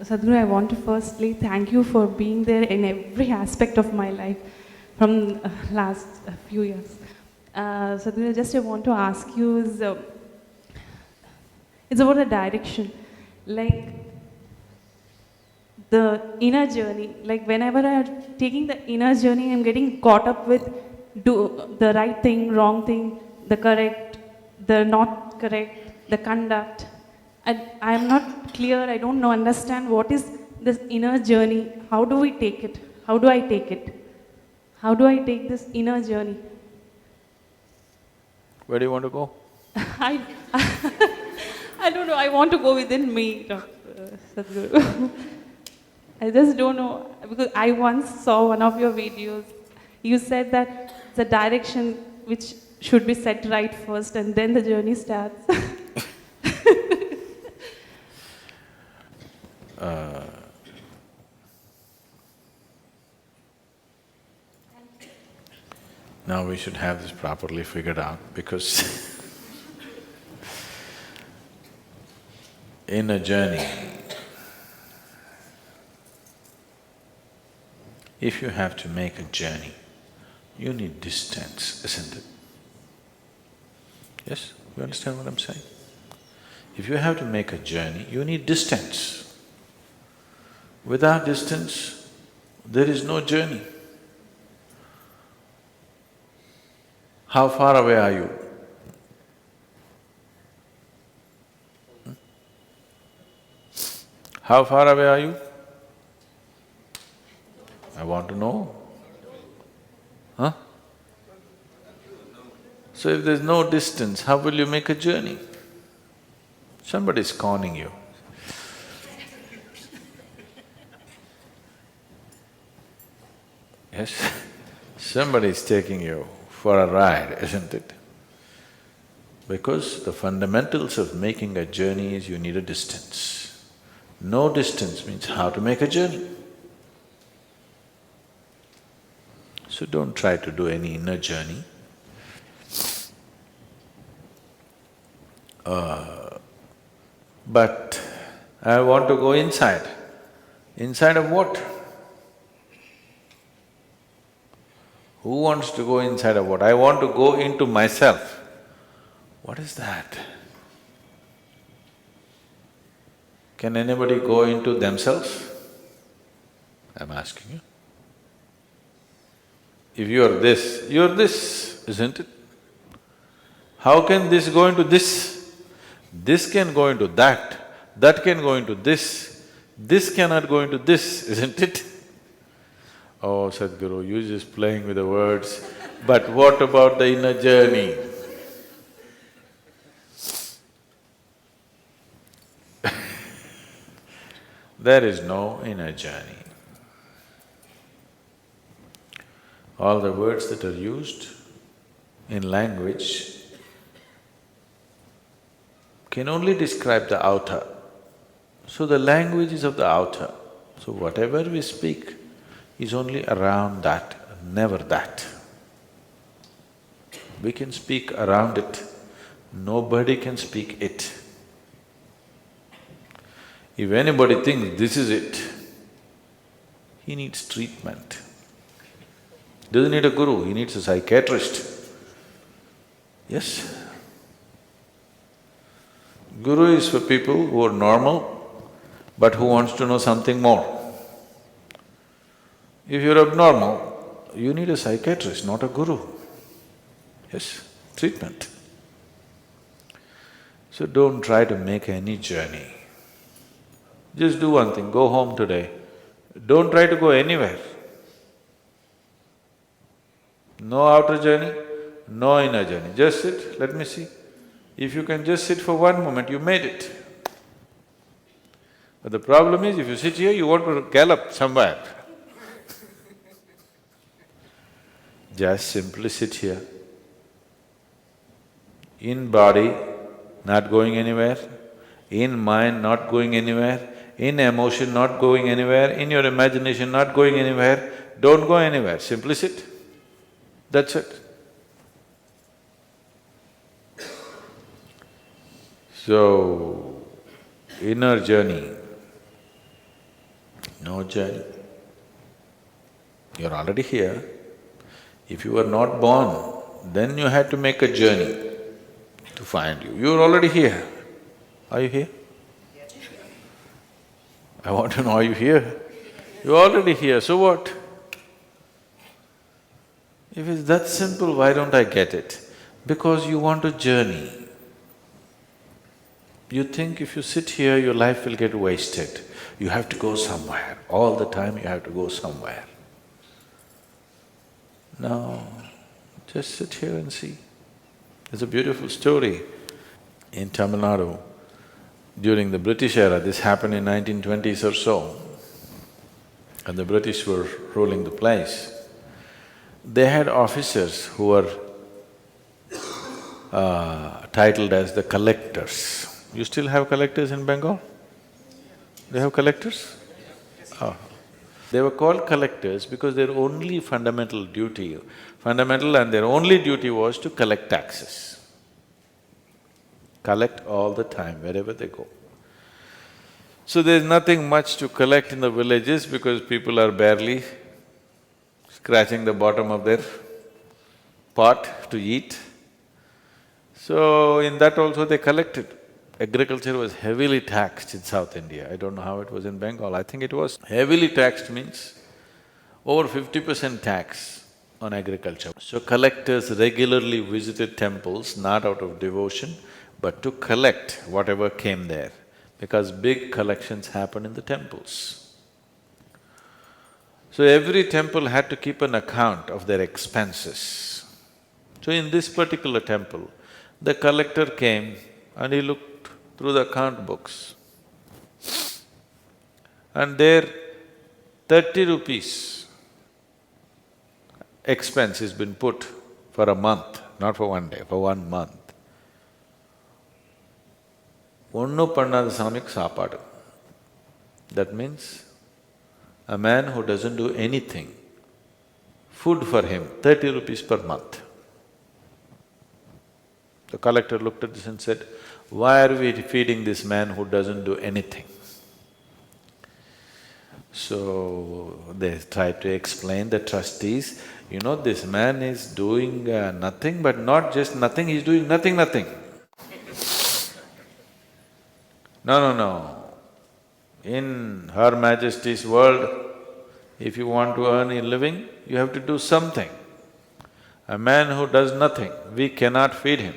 Sadhguru, I want to firstly thank you for being there in every aspect of my life from last few years. Sadhguru, just I want to ask you is, it's about the direction, like the inner journey. Like whenever I'm taking the inner journey, I'm getting caught up with do the right thing, wrong thing, the correct, the not correct, the conduct. I'm not clear, I don't know, understand what is this inner journey. How do we take it? How do I take it? How do I take this inner journey? Where do you want to go? I, I don't know, I want to go within me, Sadhguru. I just don't know, because I once saw one of your videos. You said that the direction which should be set right first and then the journey starts. Now we should have this properly figured out because in a journey, if you have to make a journey, you need distance, isn't it? Yes? You understand what I'm saying? If you have to make a journey, you need distance. Without distance, there is no journey. How far away are you? How far away are you? I want to know. Huh? So if there's no distance, how will you make a journey? Somebody's conning you. Yes? Somebody's taking you for a ride, isn't it? Because the fundamentals of making a journey is you need a distance. No distance means how to make a journey. So don't try to do any inner journey. But I want to go inside. Inside of what? Who wants to go inside of what? I want to go into myself. What is that? Can anybody go into themselves? I'm asking you. If you're this, isn't it? How can this go into this? This can go into that can go into this cannot go into this, isn't it? Oh, Sadhguru, you're just playing with the words, but what about the inner journey? There is no inner journey. All the words that are used in language can only describe the outer. So the language is of the outer. So whatever we speak is only around that, never that. We can speak around it, nobody can speak it. If anybody thinks this is it, he needs treatment. Doesn't need a guru, he needs a psychiatrist. Yes? Guru is for people who are normal, but who wants to know something more. If you're abnormal, you need a psychiatrist, not a guru. Yes, treatment. So don't try to make any journey. Just do one thing, go home today. Don't try to go anywhere. No outer journey, no inner journey. Just sit, let me see. If you can just sit for one moment, you made it. But the problem is, if you sit here, you want to gallop somewhere. Just simply sit here. In body, not going anywhere. In mind, not going anywhere. In emotion, not going anywhere. In your imagination, not going anywhere. Don't go anywhere, simply sit. That's it. So, inner journey No journey. You're already here. If you were not born, then you had to make a journey to find you. You're already here. Are you here? I want to know, are you here? You're already here, so what? If it's that simple, why don't I get it? Because you want a journey. You think if you sit here, your life will get wasted. You have to go somewhere. All the time you have to go somewhere. No, just sit here and see. There's a beautiful story in Tamil Nadu. During the British era, this happened in 1920s or so, and the British were ruling the place. They had officers who were titled as the collectors. You still have collectors in Bengal? They have collectors? Oh. They were called collectors because their only fundamental and their only duty was to collect taxes. Collect all the time, wherever they go. So there's nothing much to collect in the villages because people are barely scratching the bottom of their pot to eat. So in that also they collected. Agriculture was heavily taxed in South India. I don't know how it was in Bengal. I think it was heavily taxed means over 50% tax on agriculture. So collectors regularly visited temples not out of devotion but to collect whatever came there, because big collections happen in the temples. So every temple had to keep an account of their expenses. So in this particular temple, the collector came and he looked through the account books. And there 30 rupees expense has been put for a month, not for one day, for 1 month. Onnu pannada samik saapadu. That means a man who doesn't do anything, food for him, 30 rupees per month. The collector looked at this and said, why are we feeding this man who doesn't do anything? So they tried to explain, the trustees, you know, this man is doing nothing, but not just nothing, he's doing nothing. No. In Her Majesty's world, if you want to earn a living, you have to do something. A man who does nothing, we cannot feed him.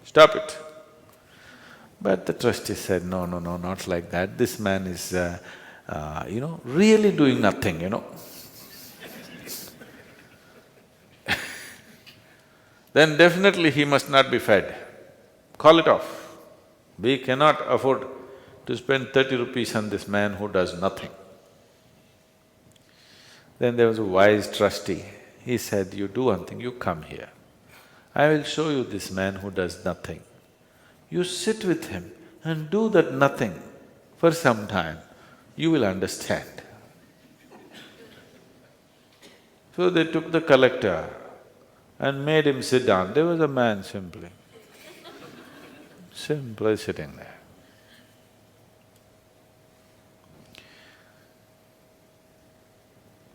Stop it. But the trustee said, no, not like that. This man is, really doing nothing, Then definitely he must not be fed. Call it off. We cannot afford to spend 30 rupees on this man who does nothing. Then there was a wise trustee. He said, you do one thing, you come here. I will show you this man who does nothing. You sit with him and do that nothing for some time, you will understand. So they took the collector and made him sit down. There was a man simply sitting there.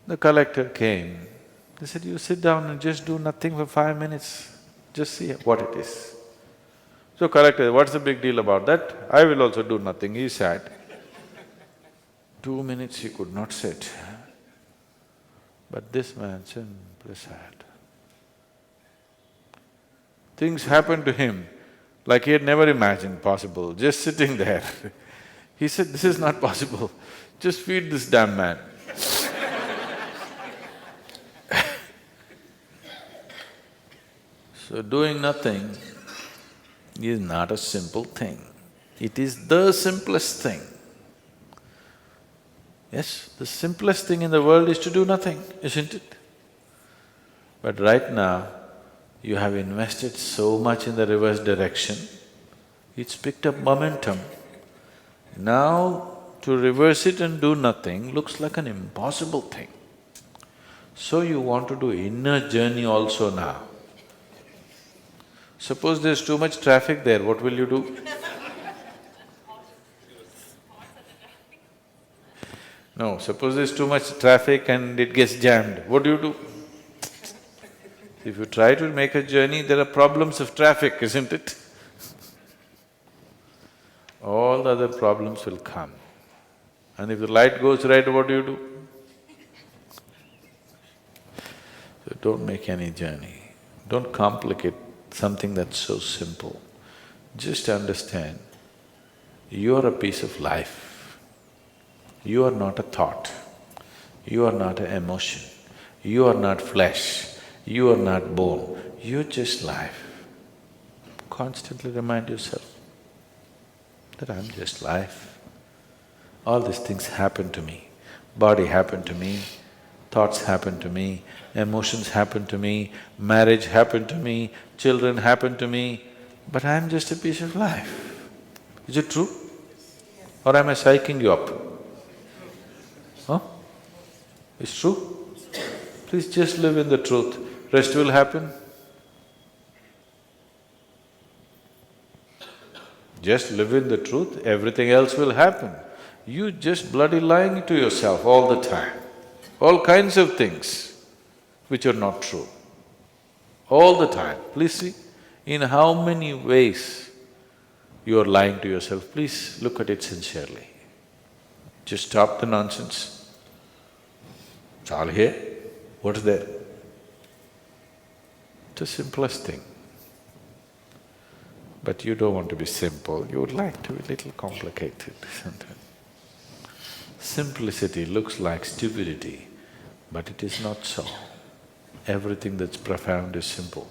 The collector came. They said, you sit down and just do nothing for 5 minutes, just see what it is. So collector, what's the big deal about that? I will also do nothing. He sat. 2 minutes he could not sit. But this man simply sat. Things happened to him like he had never imagined possible, just sitting there. He said, this is not possible, just feed this damn man. So doing nothing is not a simple thing. It is the simplest thing. Yes, the simplest thing in the world is to do nothing, isn't it? But right now, you have invested so much in the reverse direction, it's picked up momentum. Now, to reverse it and do nothing looks like an impossible thing. So you want to do inner journey also now. Suppose there's too much traffic there, what will you do? No, suppose there's too much traffic and it gets jammed, what do? If you try to make a journey, there are problems of traffic, isn't it? All the other problems will come. And if the light goes red, what do? So don't make any journey. Don't complicate something that's so simple. Just understand, you are a piece of life. You are not a thought. You are not an emotion. You are not flesh. You are not bone. You're just life. Constantly remind yourself that I'm just life. All these things happen to me. Body happened to me, thoughts happen to me, emotions happen to me, marriage happened to me, children happen to me, but I'm just a piece of life. Is it true? Or am I psyching you up? Huh? It's true? Please just live in the truth, rest will happen. Just live in the truth, everything else will happen. You just bloody lying to yourself all the time. All kinds of things which are not true. All the time. Please see, in how many ways you are lying to yourself, please look at it sincerely. Just stop the nonsense. It's all here. What's there? It's the simplest thing. But you don't want to be simple, you would like to be a little complicated, isn't it? Simplicity looks like stupidity, but it is not so. Everything that's profound is simple.